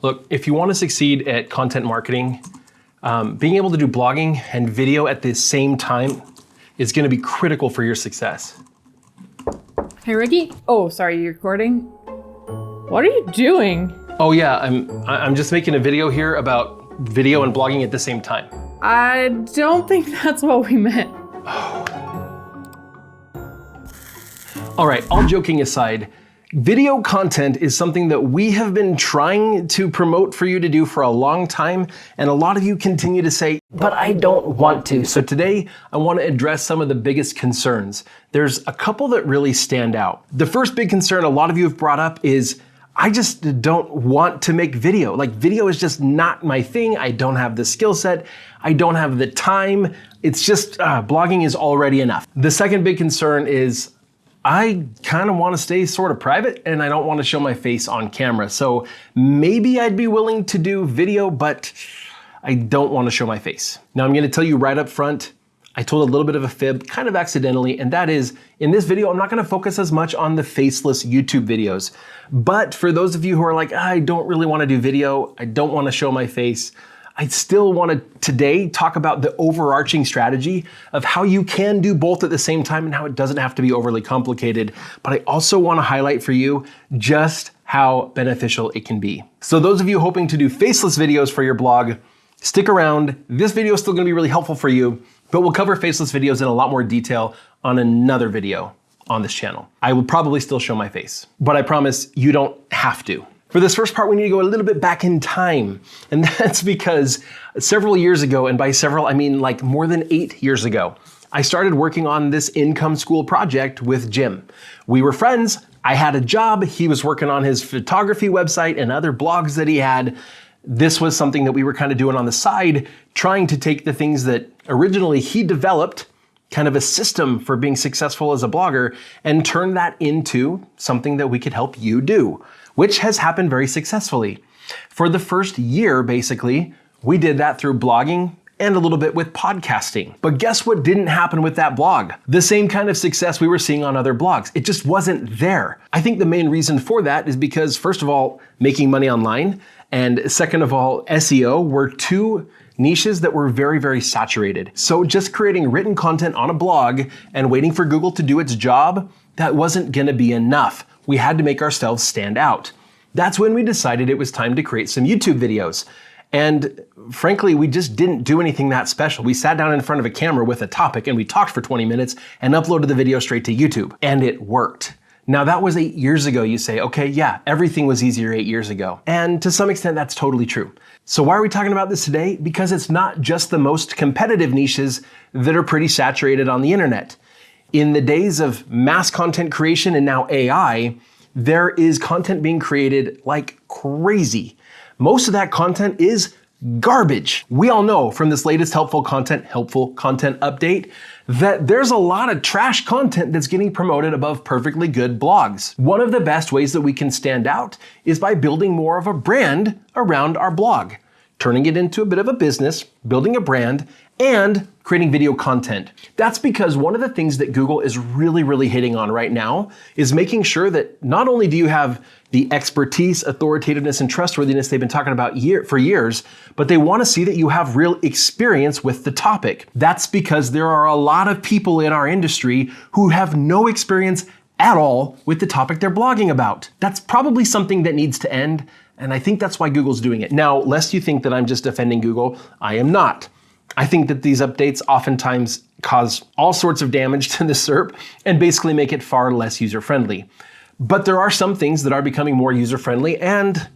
Look, if you want to succeed at content marketing, being able to do blogging and video at the same time is going to be critical for your success. Hey, Ricky. Oh, sorry, you're recording? What are you doing? Oh yeah, I'm just making a video here about video and blogging at the same time. I don't think that's what we meant. All right, all joking aside, video content is something that we have been trying to promote for you to do for a long time, and a lot of you continue to say, but I don't want to. So today, I want to address some of the biggest concerns. There's a couple that really stand out. The first big concern a lot of you have brought up is, I just don't want to make video. Like, video is just not my thing. I don't have the skill set. I don't have the time. It's just, blogging is already enough. The second big concern is, I kind of want to stay sort of private and I don't want to show my face on camera. So maybe I'd be willing to do video, but I don't want to show my face. Now I'm going to tell you right up front, I told a little bit of a fib, kind of accidentally, and that is, in this video, I'm not going to focus as much on the faceless YouTube videos. But for those of you who are like, I don't really want to do video, I don't want to show my face, I still want to today talk about the overarching strategy of how you can do both at the same time and how it doesn't have to be overly complicated. But I also want to highlight for you just how beneficial it can be. So those of you hoping to do faceless videos for your blog, stick around. This video is still going to be really helpful for you, but we'll cover faceless videos in a lot more detail on another video on this channel. I will probably still show my face, but I promise you don't have to. For this first part, we need to go a little bit back in time. And that's because several years ago, and by several, I mean like more than 8 years ago, I started working on this income school project with Jim. We were friends. I had a job. He was working on his photography website and other blogs that he had. This was something that we were kind of doing on the side, trying to take the things that originally he developed, kind of a system for being successful as a blogger, and turn that into something that we could help you do, which has happened very successfully. For the first year, basically, we did that through blogging and a little bit with podcasting. But guess what didn't happen with that blog? The same kind of success we were seeing on other blogs. It just wasn't there. I think the main reason for that is because, first of all, making money online, and second of all, SEO were two niches that were very, very saturated. So just creating written content on a blog and waiting for Google to do its job, that wasn't gonna be enough. We had to make ourselves stand out. That's when we decided it was time to create some YouTube videos. And frankly, we just didn't do anything that special. We sat down in front of a camera with a topic and we talked for 20 minutes and uploaded the video straight to YouTube. And it worked. Now that was 8 years ago. You say, okay, yeah, everything was easier 8 years ago. And to some extent, that's totally true. So why are we talking about this today? Because it's not just the most competitive niches that are pretty saturated on the internet. In the days of mass content creation and now AI, there is content being created like crazy. Most of that content is garbage. We all know from this latest helpful content update that there's a lot of trash content that's getting promoted above perfectly good blogs. One of the best ways that we can stand out is by building more of a brand around our blog, turning it into a bit of a business, building a brand, and creating video content. That's because one of the things that Google is really, really hitting on right now is making sure that not only do you have the expertise, authoritativeness, and trustworthiness they've been talking about for years, but they want to see that you have real experience with the topic. That's because there are a lot of people in our industry who have no experience at all with the topic they're blogging about. That's probably something that needs to end, and I think that's why Google's doing it. Now, lest you think that I'm just defending Google, I am not. I think that these updates oftentimes cause all sorts of damage to the SERP and basically make it far less user-friendly. But there are some things that are becoming more user-friendly, and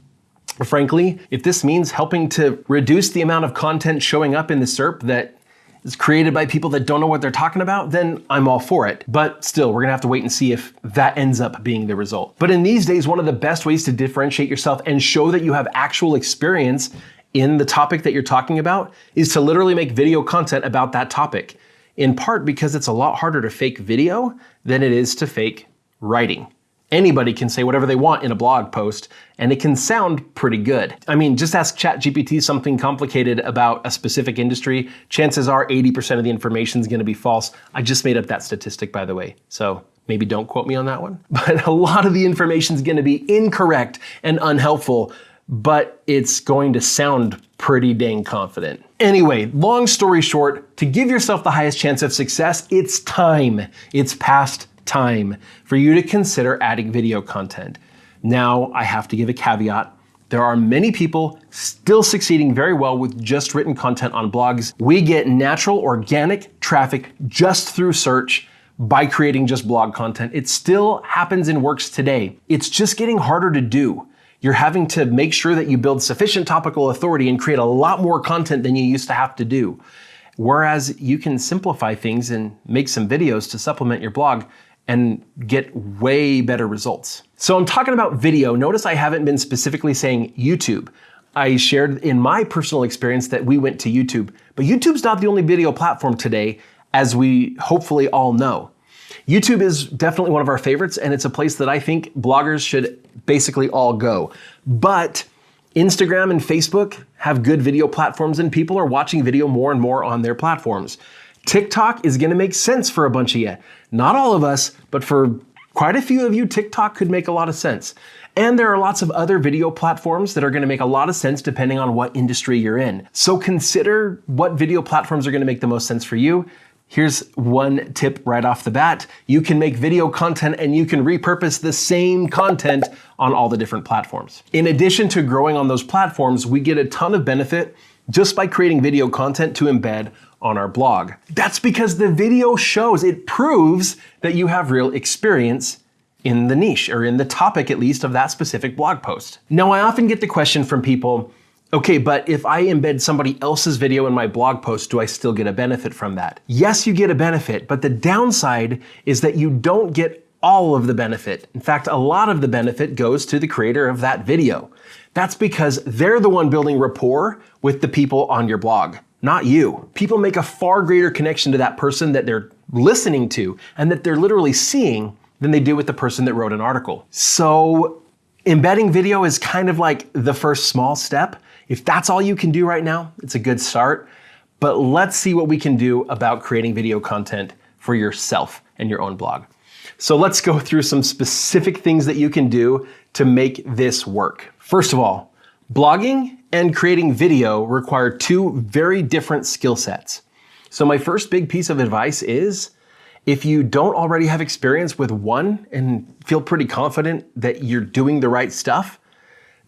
frankly, if this means helping to reduce the amount of content showing up in the SERP that is created by people that don't know what they're talking about, then I'm all for it. But still, we're gonna have to wait and see if that ends up being the result. But in these days, one of the best ways to differentiate yourself and show that you have actual experience in the topic that you're talking about is to literally make video content about that topic. In part because it's a lot harder to fake video than it is to fake writing. Anybody can say whatever they want in a blog post, and it can sound pretty good. I mean, just ask ChatGPT something complicated about a specific industry. Chances are 80% of the information is gonna be false. I just made up that statistic, by the way, so maybe don't quote me on that one. But a lot of the information is gonna be incorrect and unhelpful. but it's going to sound pretty dang confident. Anyway, long story short, to give yourself the highest chance of success, it's time. It's past time for you to consider adding video content. Now, I have to give a caveat. There are many people still succeeding very well with just written content on blogs. We get natural, organic traffic just through search by creating just blog content. It still happens and works today. It's just getting harder to do. You're having to make sure that you build sufficient topical authority and create a lot more content than you used to have to do. Whereas you can simplify things and make some videos to supplement your blog and get way better results. So I'm talking about video. Notice I haven't been specifically saying YouTube. I shared in my personal experience that we went to YouTube, but YouTube's not the only video platform today, as we hopefully all know. YouTube is definitely one of our favorites, and it's a place that I think bloggers should basically all go. But Instagram and Facebook have good video platforms, and people are watching video more and more on their platforms. TikTok is gonna make sense for a bunch of you. Not all of us, but for quite a few of you, TikTok could make a lot of sense. And there are lots of other video platforms that are gonna make a lot of sense depending on what industry you're in. So consider what video platforms are gonna make the most sense for you. Here's one tip right off the bat. You can make video content and you can repurpose the same content on all the different platforms. In addition to growing on those platforms, we get a ton of benefit just by creating video content to embed on our blog. That's because the video shows, it proves that you have real experience in the niche, or in the topic at least, of that specific blog post. Now, I often get the question from people, okay, but if I embed somebody else's video in my blog post, do I still get a benefit from that? Yes, you get a benefit, but the downside is that you don't get all of the benefit. In fact, a lot of the benefit goes to the creator of that video. That's because they're the one building rapport with the people on your blog, not you. People make a far greater connection to that person that they're listening to and that they're literally seeing than they do with the person that wrote an article. So embedding video is kind of like the first small step. If that's all you can do right now, it's a good start. But let's see what we can do about creating video content for yourself and your own blog. So let's go through some specific things that you can do to make this work. First of all, blogging and creating video require two very different skill sets. So my first big piece of advice is, if you don't already have experience with one and feel pretty confident that you're doing the right stuff,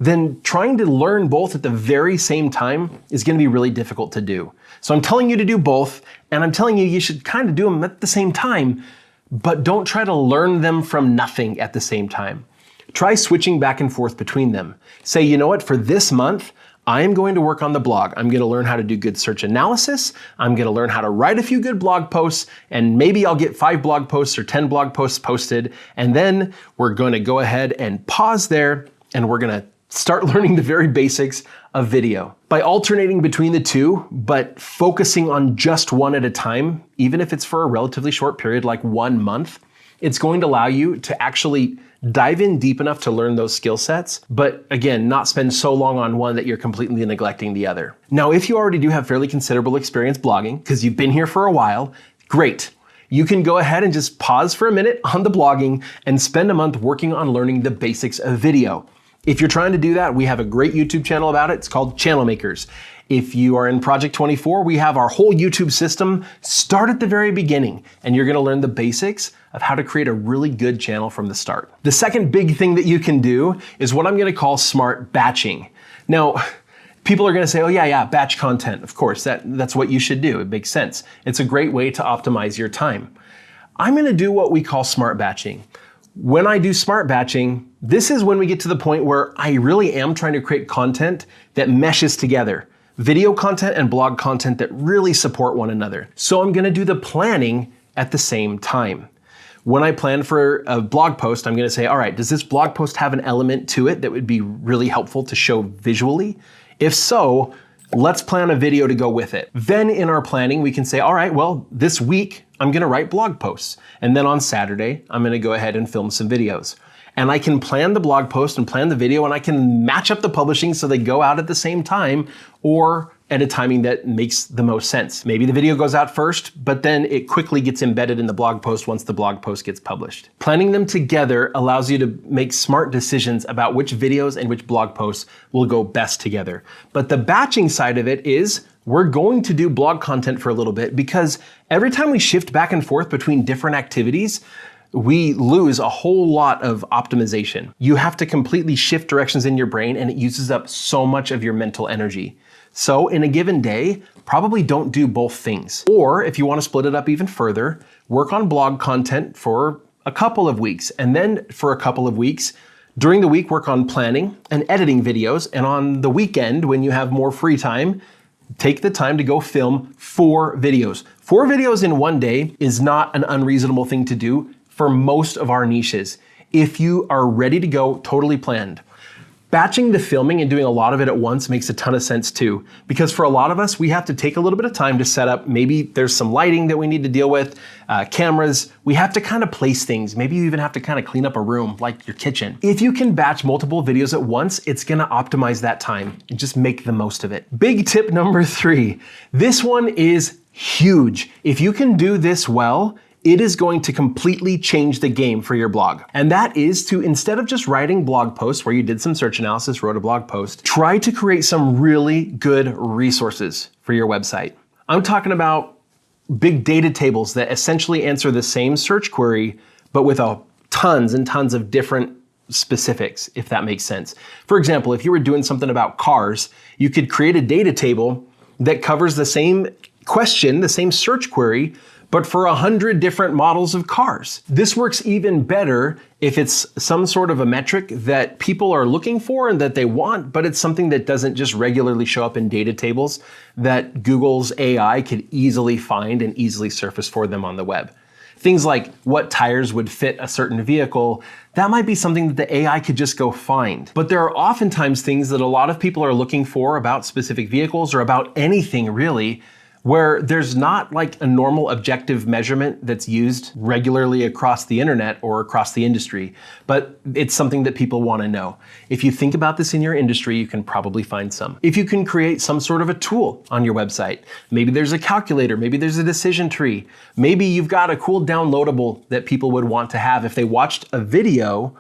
then trying to learn both at the very same time is going to be really difficult to do. So I'm telling you to do both, and I'm telling you should kind of do them at the same time, but don't try to learn them from nothing at the same time. Try switching back and forth between them. Say, you know what, for this month, I am going to work on the blog. I'm going to learn how to do good search analysis. I'm going to learn how to write a few good blog posts, and maybe I'll get 5 blog posts or 10 blog posts posted. And then we're going to go ahead and pause there, and we're going to start learning the very basics of video. By alternating between the two, but focusing on just one at a time, even if it's for a relatively short period, like 1 month, it's going to allow you to actually dive in deep enough to learn those skill sets, but again, not spend so long on one that you're completely neglecting the other. Now, if you already do have fairly considerable experience blogging, because you've been here for a while, great. You can go ahead and just pause for a minute on the blogging and spend a month working on learning the basics of video. If you're trying to do that, we have a great YouTube channel about it. It's called Channel Makers. If you are in Project 24, we have our whole YouTube system. Start at the very beginning, and you're gonna learn the basics of how to create a really good channel from the start. The second big thing that you can do is what I'm gonna call smart batching. Now, people are gonna say, oh yeah, batch content. Of course, that's what you should do. It makes sense. It's a great way to optimize your time. I'm gonna do what we call smart batching. When I do smart batching, this is when we get to the point where I really am trying to create content that meshes together. Video content and blog content that really support one another. So I'm gonna do the planning at the same time. When I plan for a blog post, I'm gonna say, all right, does this blog post have an element to it that would be really helpful to show visually? If so, let's plan a video to go with it. Then in our planning, we can say, all right, well, this week I'm gonna write blog posts. And then on Saturday, I'm gonna go ahead and film some videos. And I can plan the blog post and plan the video, and I can match up the publishing so they go out at the same time, or at a timing that makes the most sense. Maybe the video goes out first, but then it quickly gets embedded in the blog post once the blog post gets published. Planning them together allows you to make smart decisions about which videos and which blog posts will go best together. But the batching side of it is we're going to do blog content for a little bit because every time we shift back and forth between different activities, we lose a whole lot of optimization. You have to completely shift directions in your brain and it uses up so much of your mental energy. So in a given day, probably don't do both things. Or if you want to split it up even further, work on blog content for a couple of weeks. And then for a couple of weeks, during the week, work on planning and editing videos. And on the weekend, when you have more free time, take the time to go film 4 videos. 4 videos in one day is not an unreasonable thing to do for most of our niches. If you are ready to go, totally planned. Batching the filming and doing a lot of it at once makes a ton of sense too, because for a lot of us, we have to take a little bit of time to set up. Maybe there's some lighting that we need to deal with, cameras. We have to kind of place things. Maybe you even have to kind of clean up a room like your kitchen. If you can batch multiple videos at once, it's gonna optimize that time and just make the most of it. Big tip number 3. This one is huge. If you can do this well, it is going to completely change the game for your blog. And that is to, instead of just writing blog posts where you did some search analysis, wrote a blog post, try to create some really good resources for your website. I'm talking about big data tables that essentially answer the same search query, but with tons and tons of different specifics, if that makes sense. For example, if you were doing something about cars, you could create a data table that covers the same question, the same search query, but for 100 different models of cars. This works even better if it's some sort of a metric that people are looking for and that they want, but it's something that doesn't just regularly show up in data tables that Google's AI could easily find and easily surface for them on the web. Things like what tires would fit a certain vehicle, that might be something that the AI could just go find. But there are oftentimes things that a lot of people are looking for about specific vehicles or about anything really, where there's not like a normal objective measurement that's used regularly across the internet or across the industry, but it's something that people want to know. If you think about this in your industry, you can probably find some. If you can create some sort of a tool on your website, maybe there's a calculator, maybe there's a decision tree, maybe you've got a cool downloadable that people would want to have if they watched a video,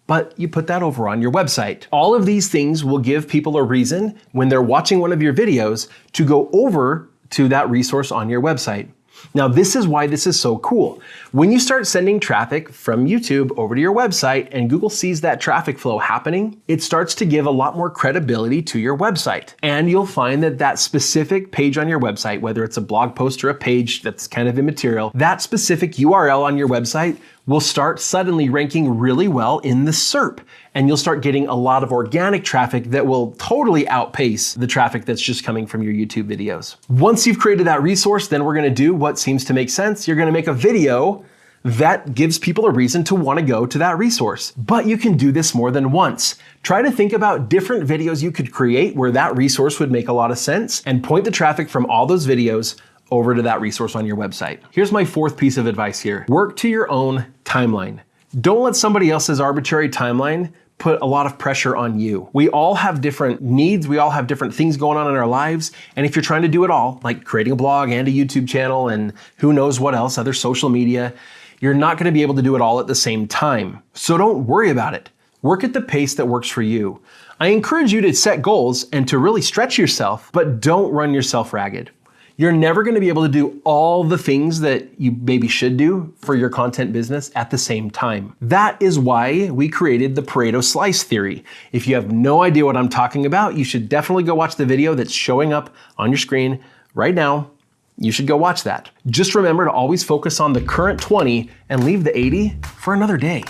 but you put that over on your website. All of these things will give people a reason when they're watching one of your videos to go over to that resource on your website. Now, this is why this is so cool. When you start sending traffic from YouTube over to your website and Google sees that traffic flow happening, it starts to give a lot more credibility to your website. And you'll find that that specific page on your website, whether it's a blog post or a page that's kind of immaterial, that specific URL on your website will start suddenly ranking really well in the SERP. And you'll start getting a lot of organic traffic that will totally outpace the traffic that's just coming from your YouTube videos. Once you've created that resource, then we're gonna do what seems to make sense. You're gonna make a video that gives people a reason to wanna go to that resource. But you can do this more than once. Try to think about different videos you could create where that resource would make a lot of sense and point the traffic from all those videos over to that resource on your website. Here's my 4th piece of advice here. Work to your own timeline. Don't let somebody else's arbitrary timeline put a lot of pressure on you. We all have different needs. We all have different things going on in our lives. And if you're trying to do it all, like creating a blog and a YouTube channel and who knows what else, other social media, you're not gonna be able to do it all at the same time. So don't worry about it. Work at the pace that works for you. I encourage you to set goals and to really stretch yourself, but don't run yourself ragged. You're never gonna be able to do all the things that you maybe should do for your content business at the same time. That is why we created the Pareto Slice Theory. If you have no idea what I'm talking about, you should definitely go watch the video that's showing up on your screen right now. You should go watch that. Just remember to always focus on the current 20 and leave the 80 for another day.